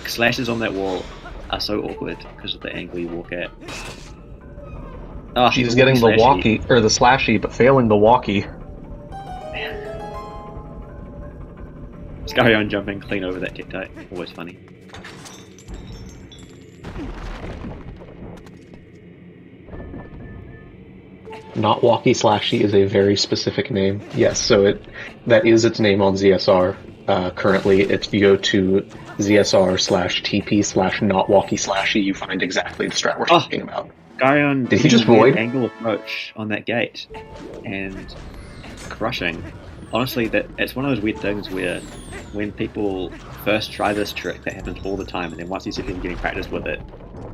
Slashes on that wall are so awkward because of the angle you walk at. Oh, she's getting the walkie, or the slashy, but failing the walkie. Skyreon jumping clean over that Tektite. Always funny. Not walkie slashy is a very specific name. Yes, so that is its name on ZSR. Currently, if you go to ZSR/TP/not walkie slashy, you find exactly the strat we're talking about. Goron did he just void? Angle approach on that gate and crushing. Honestly, it's one of those weird things where when people first try this trick, that happens all the time, and then once you see people getting practice with it,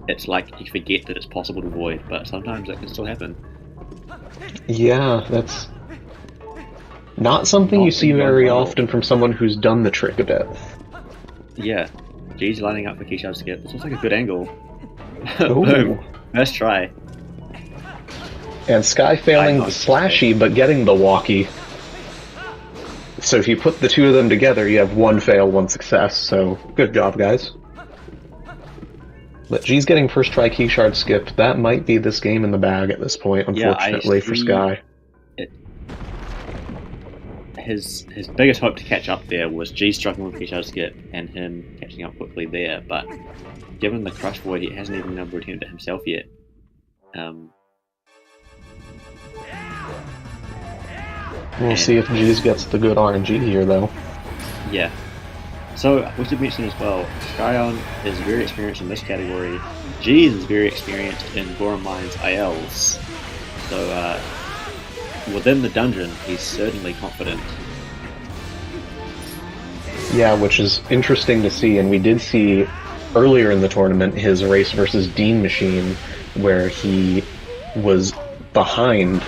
it's like you forget that it's possible to void, but sometimes it can still happen. Yeah, that's not something you see very often from someone who's done the trick a bit. Yeah. G's lining up for Keyshawn skip. This looks like a good angle. Ooh. Boom. First try. And Sky failing the slashy, but getting the walkie. So if you put the two of them together, you have 1 fail, 1 success, so good job, guys. But G's getting first try key shard skipped. That might be this game in the bag at this point, unfortunately, for Sky. His biggest hope to catch up there was G struggling with key shard skip and him catching up quickly there, but given the crush void, he hasn't even been able to attempt it himself yet. We'll see if G's gets the good RNG here, though. Yeah. So, we should mention as well, Skyreon is very experienced in this category. G is very experienced in Goron Mine's ILs. So, within the dungeon, he's certainly confident. Yeah, which is interesting to see, and we did see earlier in the tournament his race versus Dean machine, where he was behind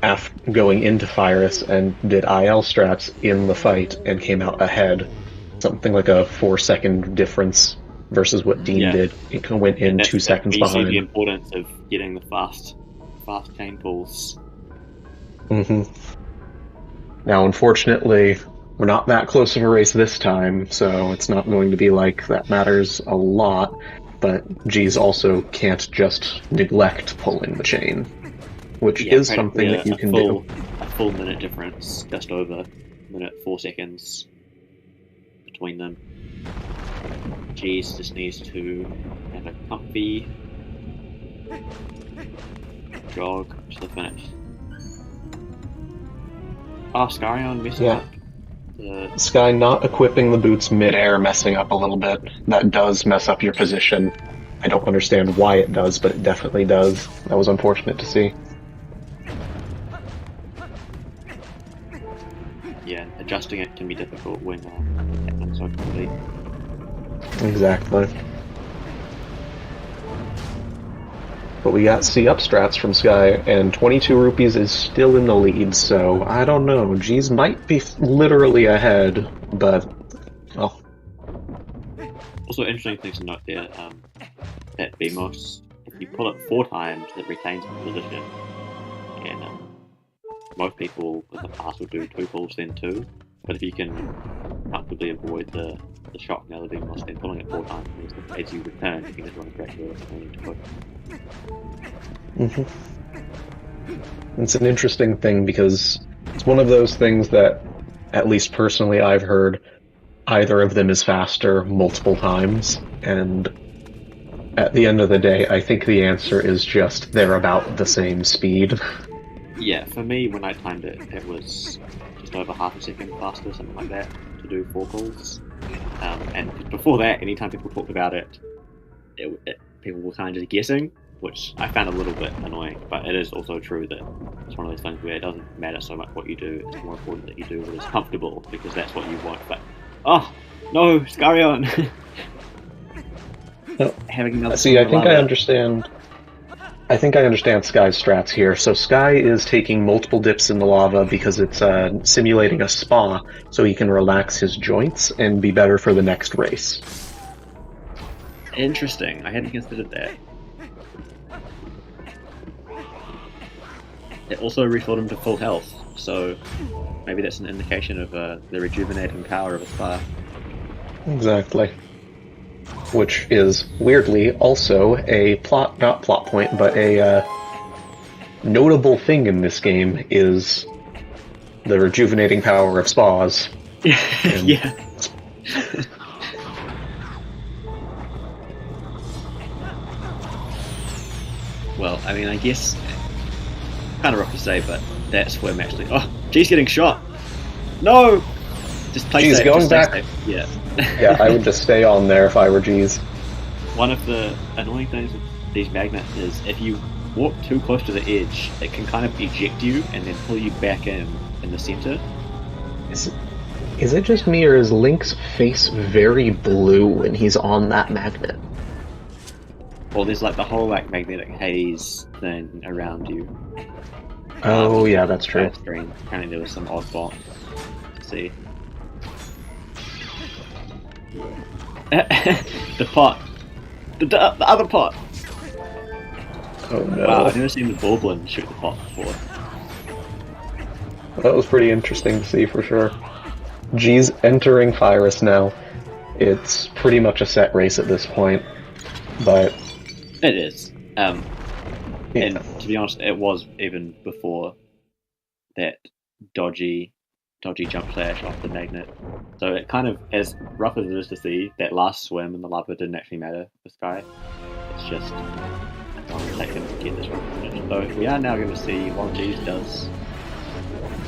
after going into Fyrus and did IL strats in the fight and came out ahead. Something like a 4-second difference versus what Dean did. It went in 2 seconds behind. You see the importance of getting the fast fast chain pulls. Now, unfortunately, we're not that close of a race this time, so it's not going to be like that matters a lot, but G's also can't just neglect pulling the chain, which is something that you can do. A full minute difference, just over minute 4 seconds between them. G's just needs to have a comfy jog to the finish. Oh, Skyreon messing up. Sky not equipping the boots mid-air, messing up a little bit. That does mess up your position. I don't understand why it does, but it definitely does. That was unfortunate to see. Yeah, adjusting it can be difficult when it happens so quickly. Exactly. But we got C-up strats from Sky, and 22 rupees is still in the lead, so I don't know. G's might be literally ahead, but, well. Also, interesting things to note there, that BMOS, if you pull it 4 times, it retains position. And most people in the past will do 2 pulls, then 2. But if you can comfortably avoid the shock now that BMOS, then pulling it 4 times means that as you return, you can just run correctly into it. It's an interesting thing because it's one of those things that, at least personally, I've heard either of them is faster multiple times, and at the end of the day, I think the answer is just they're about the same speed. Yeah, for me, when I timed it, it was just over half a second faster, something like that, to do 4 pulls. And before that, anytime people talked about it, people were kind of just guessing, which I found a little bit annoying, but it is also true that it's one of those things where it doesn't matter so much what you do, it's more important that you do what is comfortable, because that's what you want. But, oh, no, Skyreon! No. Having another See, I think I understand Sky's strats here. So Sky is taking multiple dips in the lava because it's simulating a spa, so he can relax his joints and be better for the next race. Interesting, I hadn't considered that. It also refilled him to full health, so maybe that's an indication of the rejuvenating power of a spa. Exactly. Which is, weirdly, also a not plot point, but a notable thing in this game is the rejuvenating power of spas. Yeah. Well, I mean, I guess kind of rough to say, but that's where I'm actually. Oh, G's getting shot. No, just play G's safe. going just back. Safe. Yeah. Yeah, I would just stay on there if I were G's. One of the annoying things with these magnets is if you walk too close to the edge, it can kind of eject you and then pull you back in the center. Is it just me, or is Link's face very blue when he's on that magnet? Well, there's like the whole like magnetic haze thing around you. Oh yeah, that's true. Screen. Apparently there was some odd spot to see. The pot. The other pot! Oh no. Wow, I've never seen the Bulblin shoot the pot before. That was pretty interesting to see for sure. G's entering Pyrus now. It's pretty much a set race at this point, but... It is. Yeah. And to be honest, it was even before that dodgy jump slash off the magnet. So it kind of, as rough as it is to see, that last swim in the lava didn't actually matter for Sky. It's just going to take him to get this one finished. So we are now going to see what G's does.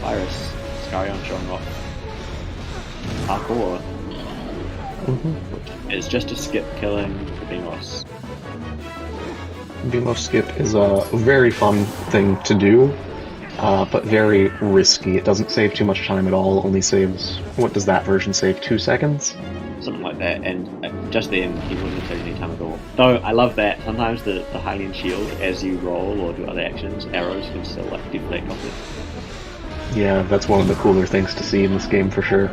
Pyrus, Skyreon showing off parkour. It's just a skip killing the BMOS. BMOS skip is a very fun thing to do, but very risky. It doesn't save too much time at all, only saves, what does that version save, 2 seconds? Something like that, and just then he wouldn't have taken any time at all. Though I love that sometimes the Hylian shield, as you roll or do other actions, arrows can still like deflect off it. Yeah, that's one of the cooler things to see in this game for sure.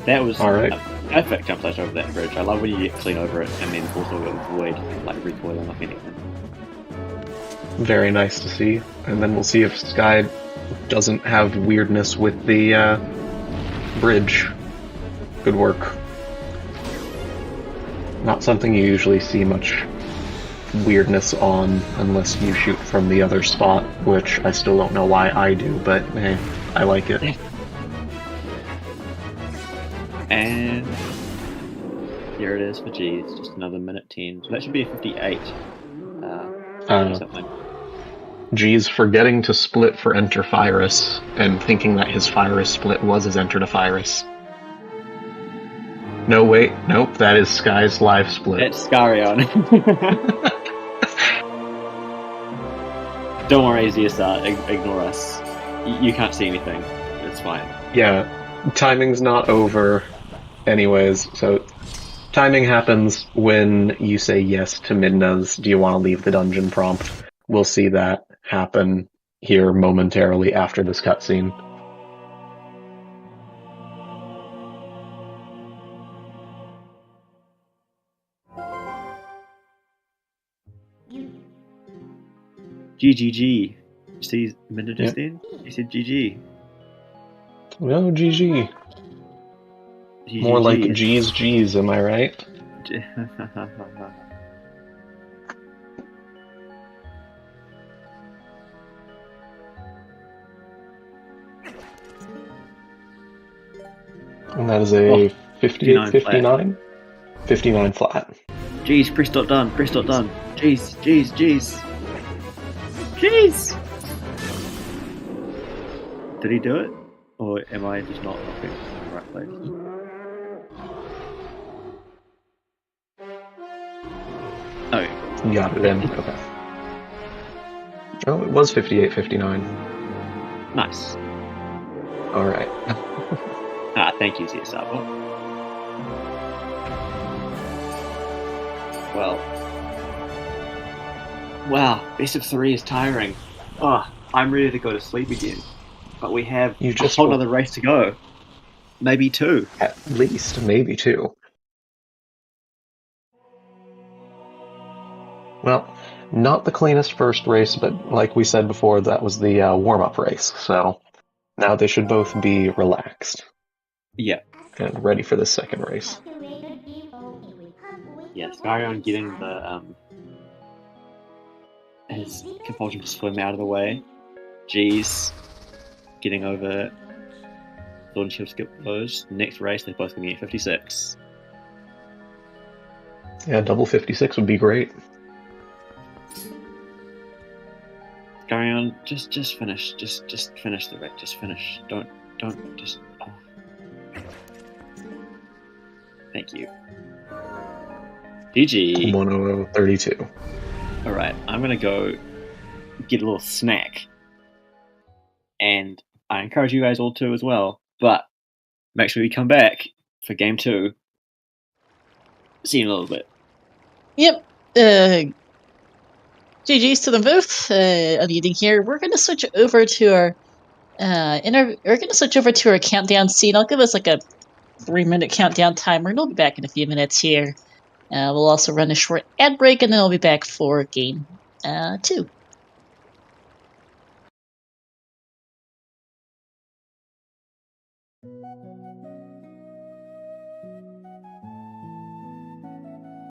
That was alright. a perfect jump slash over that bridge. I love when you get clean over it and then also avoid like recoiling off anything. very nice to see. And then we'll see if Sky doesn't have weirdness with the bridge. Good work. Not something you usually see much weirdness on unless you shoot from the other spot, which I still don't know why I do, but hey, I like it. And here it is for G. It's just another minute 10. So that should be a 58. Something. G's forgetting to split for Enter Virus and thinking that his Virus split was his Enter to Virus. No, wait, nope, that is Sky's live split. It's Skyreon. Don't worry, ZSR, ignore us. You can't see anything. It's fine. Yeah, timing's not over anyways, so timing happens when you say yes to Midna's "Do you want to leave the dungeon?" prompt. We'll see that happen here momentarily after this cutscene. GGG. You see Midna just then? You said GG. No, GG. More like G's G's, am I right? And that is a 58, 59? 59 flat. Jeez, press dot done, press dot done. Jeez, jeez, jeez. Jeez! Did he do it? Or am I just not looking in the right place? Oh. You got it in, okay. Oh, it was 58, 59. Nice. Alright. Thank you, ZSR. Well. Wow, best of 3 is tiring. Oh, I'm ready to go to sleep again. But we have a whole other race to go. Maybe 2. At least, maybe 2. Well, not the cleanest first race, but like we said before, that was the warm-up race, so now they should both be relaxed. Yeah. And ready for the second race. Yeah, Skyreon getting the his compulsion to swim out of the way. G's getting over Thorn and Shield skip those. Next race, they're both going to get 56. Yeah, double 56 would be great. Goron, just finish. Just finish the race. Just finish. Don't just. Oh. Thank you. GG. 10032. All right, I'm gonna go get a little snack, and I encourage you guys all to as well. But make sure you come back for game 2. See you in a little bit. Yep. GG's to them both. Unmuting here. We're gonna switch over to our we're gonna switch over to our countdown scene. I'll give us like a 3-minute countdown timer, and we'll be back in a few minutes here. We'll also run a short ad break, and then we'll be back for game 2.